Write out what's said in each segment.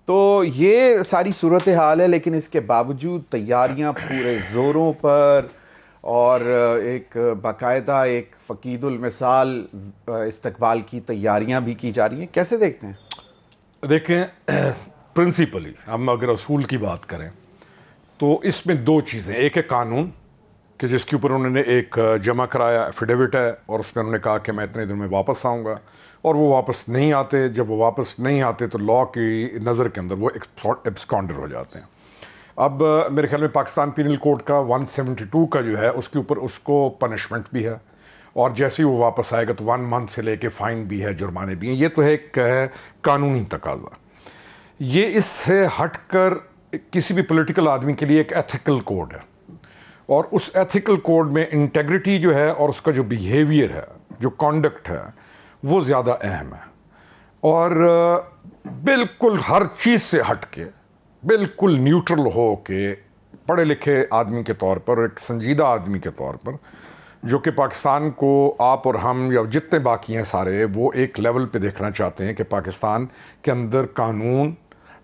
تو یہ ساری صورتحال ہے، لیکن اس کے باوجود تیاریاں پورے زوروں پر، اور ایک باقاعدہ ایک فقید المثال استقبال کی تیاریاں بھی کی جا رہی ہیں. کیسے دیکھتے ہیں؟ دیکھیں، پرنسپلی ہم اگر اصول کی بات کریں تو اس میں دو چیزیں. ایک ہے قانون کہ جس کے اوپر انہوں نے ایک جمع کرایا ایفیڈیوٹ ہے، اور اس میں انہوں نے کہا کہ میں اتنے دن میں واپس آؤں گا، اور وہ واپس نہیں آتے. جب وہ واپس نہیں آتے تو لا کی نظر کے اندر وہ ایبسکانڈر ہو جاتے ہیں. اب میرے خیال میں پاکستان پینل کوڈ کا 172 کا جو ہے اس کے اوپر اس کو پنشمنٹ بھی ہے، اور جیسے ہی وہ واپس آئے گا تو 1 منتھ سے لے کے فائن بھی ہے، جرمانے بھی ہیں. یہ تو ایک قانونی تقاضا. یہ اس سے ہٹ کر کسی بھی پولیٹیکل آدمی کے لیے ایک ایتھیکل کوڈ ہے، اور اس ایتھیکل کوڈ میں انٹیگریٹی جو ہے اور اس کا جو بیہیویئر ہے، جو کانڈکٹ ہے، وہ زیادہ اہم ہے. اور بالکل ہر چیز سے ہٹ کے، بالکل نیوٹرل ہو کے، پڑھے لکھے آدمی کے طور پر، ایک سنجیدہ آدمی کے طور پر، جو کہ پاکستان کو آپ اور ہم یا جتنے باقی ہیں سارے وہ ایک لیول پہ دیکھنا چاہتے ہیں کہ پاکستان کے اندر قانون،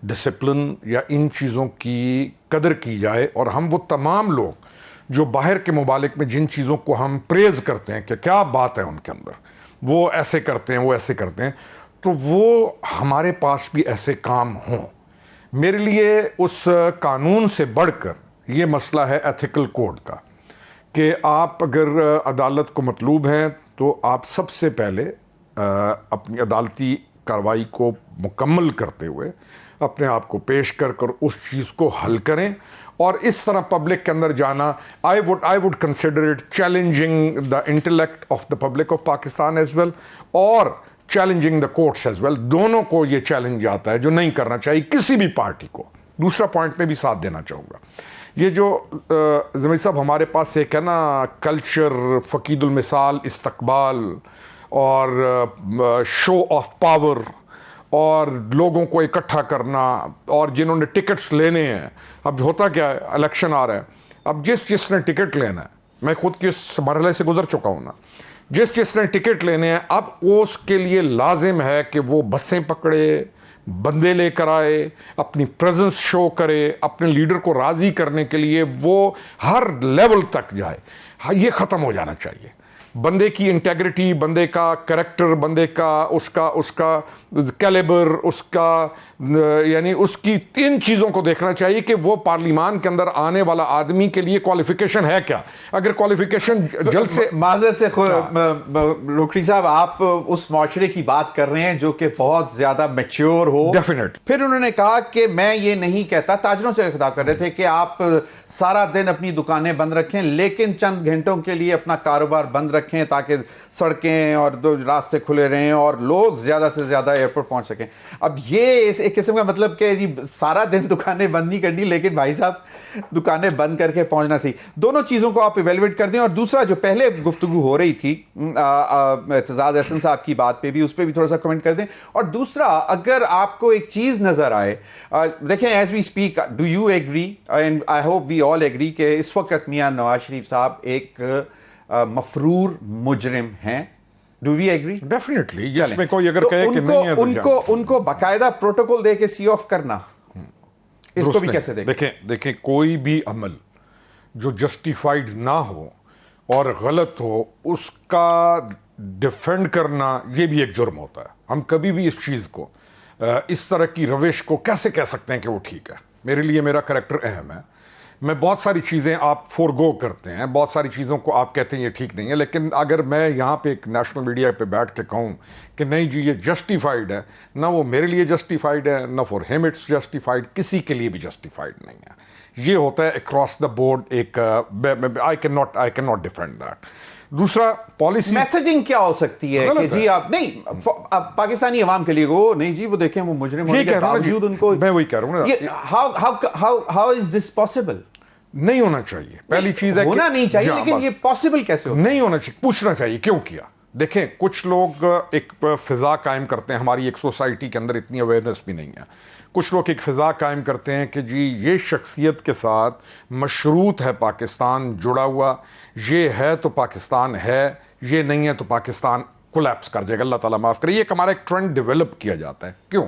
ڈسپلن یا ان چیزوں کی قدر کی جائے. اور ہم وہ تمام لوگ جو باہر کے ممالک میں جن چیزوں کو ہم پریز کرتے ہیں کہ کیا بات ہے ان کے اندر، وہ ایسے کرتے ہیں، وہ ایسے کرتے ہیں، تو وہ ہمارے پاس بھی ایسے کام ہوں. میرے لیے اس قانون سے بڑھ کر یہ مسئلہ ہے ایتھیکل کوڈ کا، کہ آپ اگر عدالت کو مطلوب ہیں تو آپ سب سے پہلے اپنی عدالتی کارروائی کو مکمل کرتے ہوئے اپنے آپ کو پیش کر کر اس چیز کو حل کریں. اور اس طرح پبلک کے اندر جانا I would consider it challenging the intellect of the public of Pakistan as well, اور challenging the courts as well. دونوں کو یہ چیلنج آتا ہے جو نہیں کرنا چاہیے کسی بھی پارٹی کو. دوسرا پوائنٹ میں بھی ساتھ دینا چاہوں گا، یہ جو زمین صاحب ہمارے پاس ایک ہے نا کلچر، فقید المثال استقبال، اور شو آف پاور، اور لوگوں کو اکٹھا کرنا، اور جنہوں نے ٹکٹس لینے ہیں. اب ہوتا کیا ہے، الیکشن آ رہا ہے، اب جس نے ٹکٹ لینا ہے، میں خود کی اس مرحلے سے گزر چکا ہوں نا، جس نے ٹکٹ لینے ہیں، اب اس کے لیے لازم ہے کہ وہ بسیں پکڑے، بندے لے کر آئے، اپنی پریزنس شو کرے، اپنے لیڈر کو راضی کرنے کے لیے وہ ہر لیول تک جائے. یہ ختم ہو جانا چاہیے. بندے کی انٹیگریٹی، بندے کا کریکٹر، بندے کا اس کا کیلیبر، اس کا یعنی اس کی ان چیزوں کو دیکھنا چاہیے کہ وہ پارلیمان کے اندر آنے والا آدمی کے لیے کوالیفیکیشن ہے کیا. اگر کوالیفیکیشن جلد سے معذرت سے روکڑی صاحب، آپ اس معاشرے کی بات کر رہے ہیں جو کہ بہت زیادہ میچور ہو. ڈیفینیٹ. پھر انہوں نے کہا کہ میں یہ نہیں کہتا، تاجروں سے خطاب کر رہے تھے کہ آپ سارا دن اپنی دکانیں بند رکھیں لیکن چند گھنٹوں کے لیے اپنا کاروبار بند رکھیں تاکہ سڑکیں اور راستے کھلے رہیں اور لوگ زیادہ سے زیادہ ایئرپورٹ پہنچ سکیں. اب یہ ایک قسم کا مطلب کہ سارا دن دکانیں بند نہیں کرنی، لیکن بھائی صاحب دکانیں بند کر کے پہنچنا سی. دونوں چیزوں کو آپ ایویلویٹ کر دیں. اور دوسرا جو پہلے گفتگو ہو رہی تھی اعتزاز احسن صاحب کی بات پہ بھی، اس پہ بھی تھوڑا سا کمنٹ کر دیں. اور دوسرا، اگر آپ کو ایک چیز نظر آئے، دیکھیں as we speak, do you agree and I hope we all agree کہ اس وقت میاں نواز شریف صاحب ایک مفرور مجرم ہیں؟ Do we agree? ڈیفینیٹلی. جس میں کوئی اگر کہے کہ نہیں ہے ان کو باقاعدہ پروٹوکول دے کے سی آف کرنا، اس کو بھی کیسے دیکھیں کوئی بھی عمل جو جسٹیفائیڈ نہ ہو اور غلط ہو، اس کا ڈیفینڈ کرنا یہ بھی ایک جرم ہوتا ہے. ہم کبھی بھی اس چیز کو، اس طرح کی روش کو کیسے کہہ سکتے ہیں کہ وہ ٹھیک ہے. میرے لیے میرا کریکٹر اہم ہے. میں بہت ساری چیزیں آپ فورگو کرتے ہیں، بہت ساری چیزوں کو آپ کہتے ہیں یہ ٹھیک نہیں ہے، لیکن اگر میں یہاں پہ ایک نیشنل میڈیا پہ بیٹھ کے کہوں کہ نہیں جی یہ جسٹیفائیڈ ہے، نہ وہ میرے لیے جسٹیفائیڈ ہے، نہ فار ہم اٹس جسٹیفائیڈ، کسی کے لیے بھی جسٹیفائیڈ نہیں ہے. یہ ہوتا ہے اکراس دا بورڈ ایک I can not defend that. دوسرا، پالیسی میسجنگ کیا ہو سکتی ہے کہ جی آپ نہیں پاکستانی عوام کے لیے وہ نہیں جی وہ دیکھیں وہ مجرم ہونے کے باوجود ان کو، میں وہی کہہ رہا ہوں، ہاؤ از دس پاسبل؟ نہیں ہونا چاہیے. پہلی چیز ہے ہونا نہیں چاہیے، لیکن یہ پاسبل کیسے ہوتا ہے؟ نہیں ہونا چاہیے، پوچھنا چاہیے کیوں کیا. دیکھیں کچھ لوگ ایک فضا قائم کرتے ہیں، ہماری ایک سوسائٹی کے اندر اتنی اویئرنیس بھی نہیں ہے. کچھ لوگ ایک فضا قائم کرتے ہیں کہ جی یہ شخصیت کے ساتھ مشروط ہے پاکستان جڑا ہوا، یہ ہے تو پاکستان ہے، یہ نہیں ہے تو پاکستان کولیپس کر جائے گا، اللہ تعالیٰ معاف کرے. یہ ایک ہمارا ایک ٹرینڈ ڈیولپ کیا جاتا ہے. کیوں؟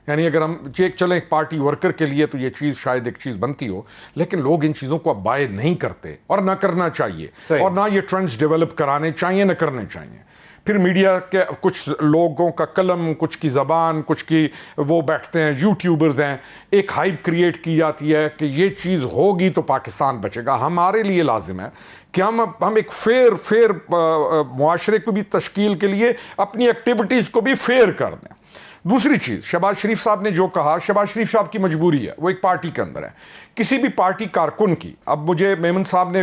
یعنی اگر ہم چلیں پارٹی ورکر کے لیے تو یہ چیز شاید ایک چیز بنتی ہو، لیکن لوگ ان چیزوں کو اب بائی نہیں کرتے اور نہ کرنا چاہیے، اور نہ یہ ٹرینڈز ڈیولپ کرانے چاہیے نہ کرنے چاہیے. پھر میڈیا کے کچھ لوگوں کا قلم، کچھ کی زبان، کچھ کی وہ بیٹھتے ہیں یوٹیوبرز ہیں، ایک ہائپ کریٹ کی جاتی ہے کہ یہ چیز ہوگی تو پاکستان بچے گا. ہمارے لیے لازم ہے کہ ہم ایک فیئر معاشرے کو بھی تشکیل کے لیے اپنی ایکٹیویٹیز کو بھی فیئر کر دیں. دوسری چیز، شہباز شریف صاحب نے جو کہا، شہباز شریف صاحب کی مجبوری ہے، وہ ایک پارٹی کے اندر ہے. کسی بھی پارٹی کارکن کی، اب مجھے میمن صاحب نے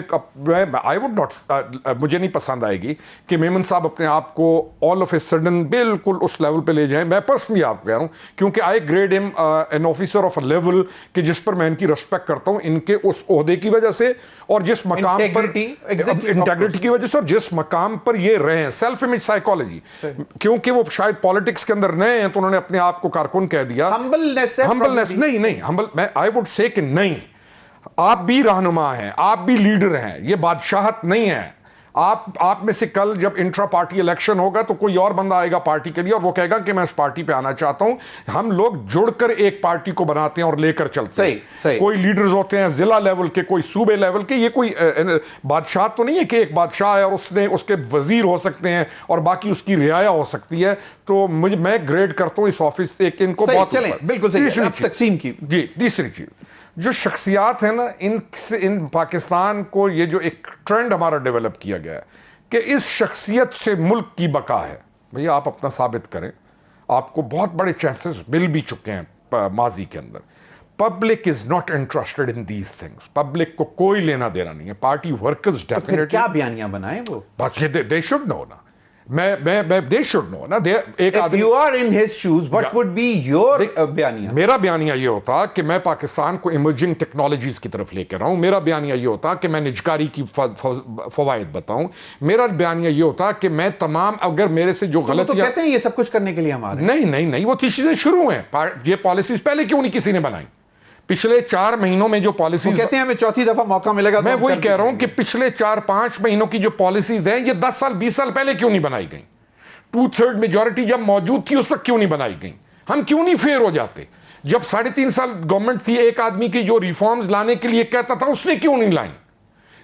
مجھے نہیں پسند آئے گی کہ میمن صاحب اپنے آپ کو آل آف اے سڈن بالکل اس لیول پہ لے جائیں. میں پرسنلی آپ کو کہہ رہا ہوں کیونکہ آئی گریڈ ہم an officer of A level کہ جس پر میں ان کی رسپیکٹ کرتا ہوں، ان کے اس عہدے کی وجہ سے اور جس مقام پر انٹیگریٹی کی وجہ سے اور جس مقام پر یہ رہے ہیں. سیلف امیج سائیکالوجی، کیونکہ وہ شاید پالیٹکس کے اندر نئے ہیں تو انہوں نے اپنے آپ کو کارکن کہہ دیا. ہمبلنس نہیں، میں آئی وڈ سے کہ نہیں، آپ بھی رہنما ہیں، آپ بھی لیڈر ہیں، یہ بادشاہت نہیں ہے. آپ میں سے کل جب انٹرا پارٹی الیکشن ہوگا تو کوئی اور بندہ آئے گا پارٹی کے لیے اور وہ کہے گا کہ میں اس پارٹی پہ آنا چاہتا ہوں. ہم لوگ جڑ کر ایک پارٹی کو بناتے ہیں اور لے کر چلتے ہیں. کوئی لیڈرز ہوتے ہیں ضلع لیول کے، کوئی صوبے لیول کے. یہ کوئی بادشاہت تو نہیں ہے کہ ایک بادشاہ ہے اور اس کے وزیر ہو سکتے ہیں اور باقی اس کی رعایا ہو سکتی ہے. تو میں گریڈ کرتا ہوں اس آفس ایک ان کو بہت بالکل تقسیم کی. جی، تیسری چیز، جو شخصیات ہیں نا، ان پاکستان کو یہ جو ایک ٹرینڈ ہمارا ڈیولپ کیا گیا ہے کہ اس شخصیت سے ملک کی بقا ہے. بھئی آپ اپنا ثابت کریں. آپ کو بہت بڑے چانسز مل بھی چکے ہیں ماضی کے اندر. Public is not interested in these things. Public کو کوئی لینا دینا نہیں ہے. پارٹی ورکرز ڈیفینیٹلی کیا بیانیاں بنائیں وہ، بس یہ دے شوڈ نو نا. they should know نا. ایک if you are in his shoes what would be your بیانیہ؟ میرا بیانیہ یہ ہوتا کہ میں پاکستان کو ایمرجنگ ٹیکنالوجیز کی طرف لے کے رہا ہوں. میرا بیانیہ یہ ہوتا کہ میں نجکاری کی فوائد بتاؤں. میرا بیانیہ یہ ہوتا کہ میں تمام، اگر میرے سے جو غلط، تو کہتے ہیں یہ سب کچھ کرنے کے لیے ہمارے نہیں وہ چیزیں شروع ہیں. یہ پالیسیز پہلے کیوں نہیں کسی نے بنائی؟ پچھلے 4 مہینوں میں جو پالیسیز، کہتے ہیں ہمیں چوتھی دفعہ موقع ملے گا. میں وہی کہہ رہا ہوں کہ پچھلے 4-5 مہینوں کی جو پالیسیز ہیں یہ 10 سال 20 سال پہلے کیوں نہیں بنائی گئیں؟ 2/3 میجورٹی جب موجود تھی اس وقت کیوں نہیں بنائی گئیں؟ ہم کیوں نہیں فیئر ہو جاتے؟ جب 3.5 سال گورنمنٹ تھی، ایک آدمی کی جو ریفارمز لانے کے لیے کہتا تھا اس نے کیوں نہیں لائیں؟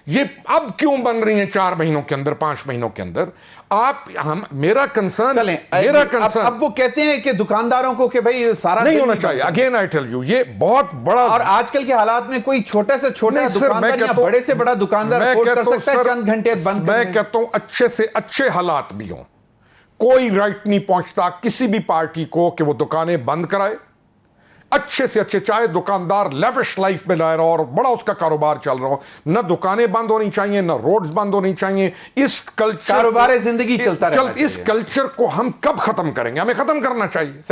یہ اب کیوں بن رہی ہیں 4 مہینوں کے اندر، 5 مہینوں کے اندر؟ میرا کنسرن، اب وہ کہتے ہیں کہ دکانداروں کو کہ بھئی سارا نہیں ہونا چاہیے. اگین آئی ٹیل یو، یہ بہت بڑا، اور آج کل کے حالات میں کوئی چھوٹا سے چھوٹا دکاندار یا بڑے سے بڑا دکاندار افورڈ کر سکتا ہے چند گھنٹے بند. میں کہتا ہوں اچھے سے اچھے حالات بھی ہوں، کوئی رائٹ نہیں پہنچتا کسی بھی پارٹی کو کہ وہ دکانیں بند کرائے. اچھے سے اچھے، چاہے دکاندار لیوش لائف میں رہ رہا ہو اور بڑا اس کا کاروبار چل رہا ہو، نہ دکانیں بند ہونی چاہیے، نہ روڈز بند ہونی چاہیے. اس کلچر، کاروبار زندگی چلتا رہنا چاہیے. اس کلچر کو ہم کب ختم کریں گے؟ ہمیں ختم کرنا چاہیے.